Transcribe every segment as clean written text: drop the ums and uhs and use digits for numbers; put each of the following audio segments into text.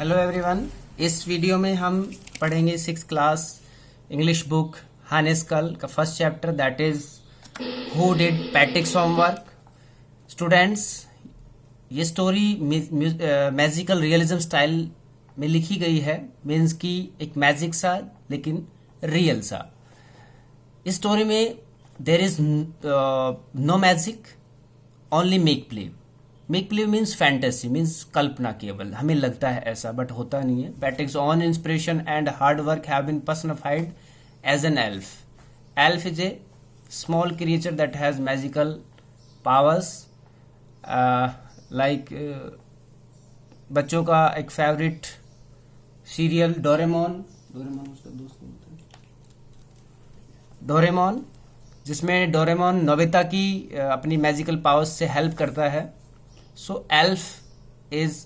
Hello everyone. इस video में हम पढ़ेंगे 6th क्लास इंग्लिश बुक हानेस्कल का first chapter, that is who did पैट्रिक्स homework. Students, ये स्टोरी मैजिकल रियलिज्म स्टाइल में लिखी गई है, मीन्स कि एक मैजिक सा लेकिन रियल सा। इस स्टोरी में there is no magic, only make believe. Make believe means fantasy, means कल्पना केवल, हमें लगता है ऐसा बट होता नहीं है। Patrick's own inspiration and hard work have been personified as an elf. Elf is a small creature that has magical powers, like बच्चों का एक फेवरेट सीरियल डोरेमोन उसका दोस्त डोरेमोन, जिसमें डोरेमोन नोबिता की अपनी मैजिकल पावर्स से हेल्प करता है। So elf is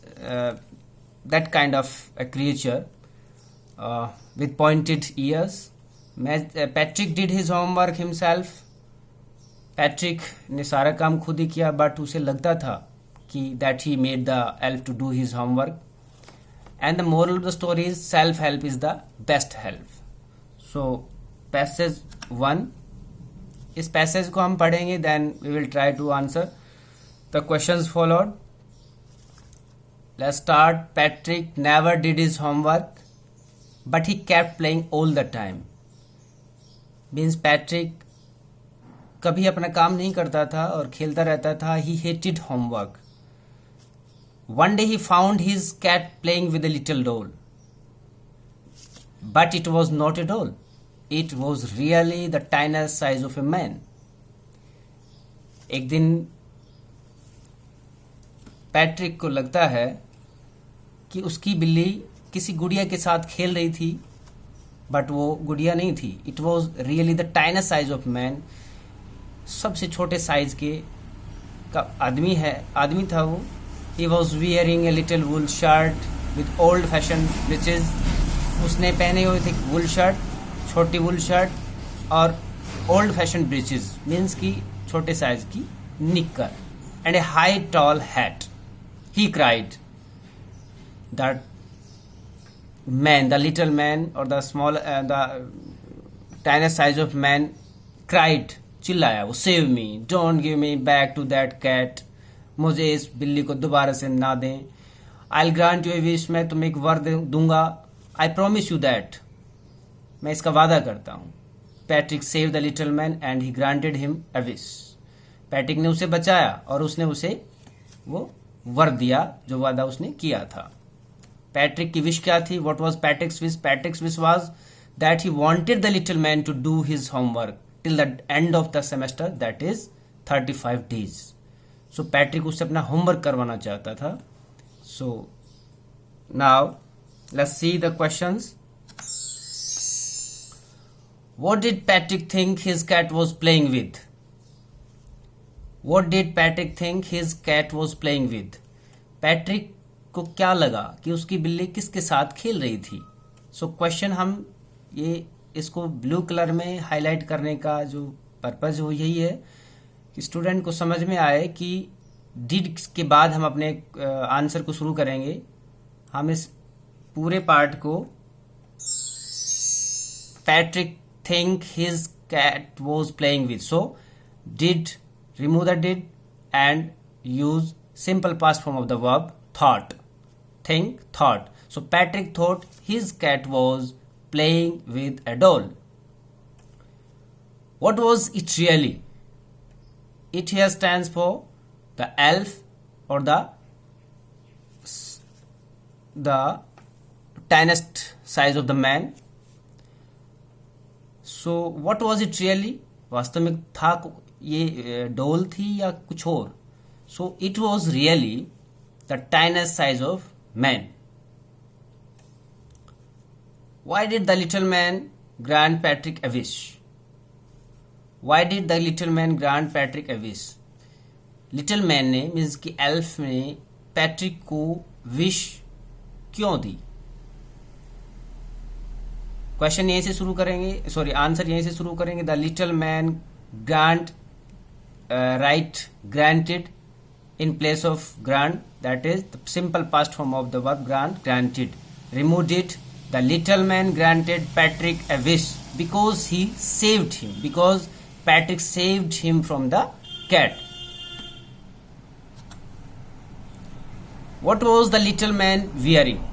that kind of a creature with pointed ears. Patrick did his homework himself. Patrick ने सारा काम खुद ही किया, बट उसे लगता था कि that he made the elf to do his homework. And the moral of the story is self-help is the best help. So passage 1, इस passage को हम पढ़ेंगे, then we will try to answer the questions followed. Let's start. Patrick never did his homework, but he kept playing all the time. Means Patrick कभी अपना काम नहीं करता था और खेलता रहता था. He hated homework. One day he found his cat playing with a little doll, but it was not a doll. It was really the tiniest size of a man. एक दिन पैट्रिक को लगता है कि उसकी बिल्ली किसी गुड़िया के साथ खेल रही थी, बट वो गुड़िया नहीं थी. It was really the tiniest size of man. सबसे छोटे साइज के का आदमी था वो. He was wearing a little wool shirt with old fashion breeches. उसने पहने हुए थे वुल शर्ट, छोटी वुल शर्ट और ओल्ड फैशन ब्रीचेज, मीन्स की छोटे साइज की निक्कर, and a high tall hat. He cried. That man, the little man or the tiniest size of man cried, चिल्लाया वो, save me, don't give me back to that cat. मुझे इस बिल्ली को दोबारा से ना दें. I'll grant you a wish, मैं तुम्हें एक वर दूंगा. I promise you that, मैं इसका वादा करता हूँ. Patrick saved the little man and he granted him a wish. Patrick ने उसे बचाया और उसने उसे वो वर दिया जो वादा उसने किया था. पैट्रिक की विश क्या थी? What was Patrick's wish? Patrick's wish was that he wanted the little man to do his homework till the end of the semester, that is 35 days. So Patrick उससे अपना होमवर्क करवाना चाहता था. So now let's see the questions. What did Patrick think his cat was playing with? What did Patrick think his cat was playing with? Patrick को क्या लगा कि उसकी बिल्ली किसके साथ खेल रही थी? सो क्वेश्चन हम ये इसको ब्लू कलर में हाईलाइट करने का जो पर्पज हो यही है कि स्टूडेंट को समझ में आए कि डिड के बाद हम अपने आंसर को शुरू करेंगे. हम इस पूरे पार्ट को Patrick think his cat was playing with. So did, remove the did and use simple past form of the verb thought. Think, thought. So Patrick thought his cat was playing with a doll. What was it really? It here stands for the elf or the tiniest size of the man. So what was it really? वास्तव में था ये डोल थी या कुछ और? So it was really the tiniest size of man. Why did the little man grant Patrick a wish? Why did the little man grant Patrick a wish? Little man ने, मीन्स की एल्फ ने Patrick को wish क्यों दी? Question यहीं से शुरू करेंगे, सॉरी आंसर यहीं से शुरू करेंगे. The little man grant, right, granted in place of grant, that is the simple past form of the verb grant, granted. Removed it. The little man granted Patrick a wish because he saved him, because Patrick saved him from the cat. What was the little man wearing?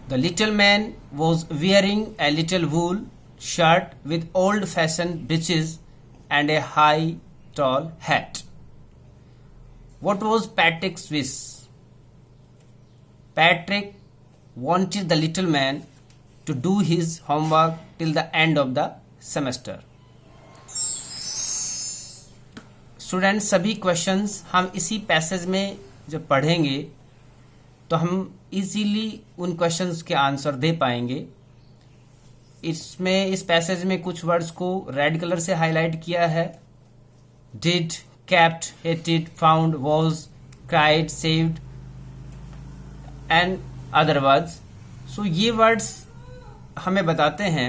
The little man was wearing a little wool shirt with old-fashioned breeches and a high, tall hat. What was Patrick's wish? Patrick wanted the little man to do his homework till the end of the semester. Students, सभी questions हम इसी passage में जब पढ़ेंगे तो हम easily उन questions के आंसर दे पाएंगे. इसमें इस पैसेज में कुछ वर्ड्स को रेड कलर से हाईलाइट किया है. Did, kept, hated, found, was, cried, saved and other words. So ये वर्ड्स हमें बताते हैं,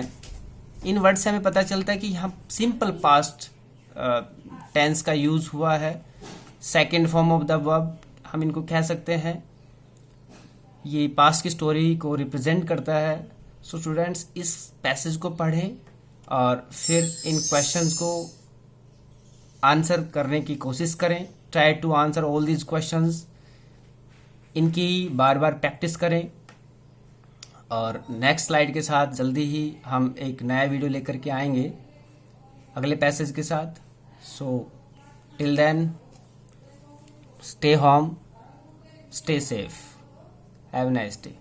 इन वर्ड से हमें पता चलता है कि यहाँ सिंपल पास्ट टेंस का यूज हुआ है. Second form of the verb हम इनको कह सकते हैं. ये पास्ट की स्टोरी को रिप्रेजेंट करता है. सो स्टूडेंट्स, इस पैसेज को पढ़ें और फिर इन क्वेश्चंस को आंसर करने की कोशिश करें. Try to answer all these questions. इनकी बार बार प्रैक्टिस करें और नेक्स्ट स्लाइड के साथ जल्दी ही हम एक नया वीडियो लेकर के आएंगे अगले पैसेज के साथ. So till then, stay home, stay safe, have a nice day.